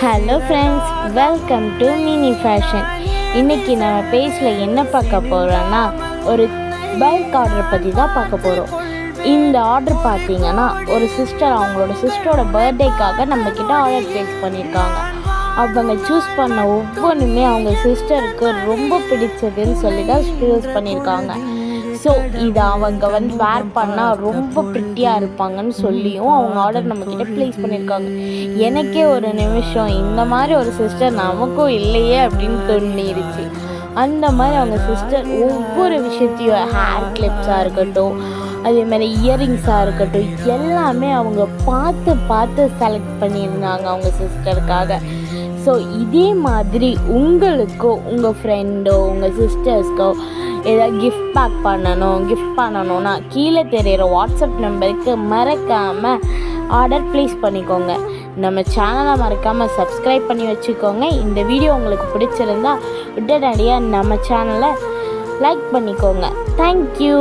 Hello friends, welcome to mini fashion. இன்றைக்கி நம்ம பேஜில் என்ன பார்க்க போகிறோன்னா ஒரு பல்க் ஆர்டர் பற்றி தான் பார்க்க போகிறோம். இந்த ஆர்டர் பார்த்தீங்கன்னா ஒரு சிஸ்டர் அவங்களோட சிஸ்டரோட பர்த்டேக்காக நம்மக்கிட்ட ஆர்டர் ப்ளேஸ் பண்ணியிருக்காங்க. அவங்க சூஸ் பண்ண ஒவ்வொன்றுமே அவங்க சிஸ்டருக்கு ரொம்ப பிடிச்சதுன்னு சொல்லி தான் சூஸ் பண்ணியிருக்காங்க. ஸோ இதை அவங்க வேர் பண்ணால் ரொம்ப ப்ரிட்டியாக இருப்பாங்கன்னு சொல்லியும் அவங்க ஆர்டர் நம்மக்கிட்ட ப்ளேஸ் பண்ணியிருக்காங்க. எனக்கே ஒரு நிமிஷம் இந்த மாதிரி ஒரு சிஸ்டர் நமக்கும் இல்லையே அப்படின்னு தோணிருச்சு. அந்த மாதிரி அவங்க சிஸ்டர் ஒவ்வொரு விஷயத்தையும் ஹேர் கிளிப்ஸாக இருக்கட்டும், அதே மாதிரி இயரிங்ஸாக இருக்கட்டும், எல்லாமே அவங்க பார்த்து செலக்ட் பண்ணியிருந்தாங்க அவங்க சிஸ்டருக்காக. ஸோ இதே மாதிரி உங்களுக்கோ உங்கள் ஃப்ரெண்டோ உங்கள் சிஸ்டர்ஸ்க்கோ ஏதாவது கிஃப்ட் பண்ணணும்னா கீழே தெரிகிற வாட்ஸ்அப் நம்பருக்கு மறக்காமல் ஆர்டர் ப்ளேஸ் பண்ணிக்கோங்க. நம்ம சேனலை மறக்காமல் சப்ஸ்கிரைப் பண்ணி வச்சுக்கோங்க. இந்த வீடியோ உங்களுக்கு பிடிச்சிருந்தா உடனடியாக நம்ம சேனலை லைக் பண்ணிக்கோங்க. தேங்க்யூ.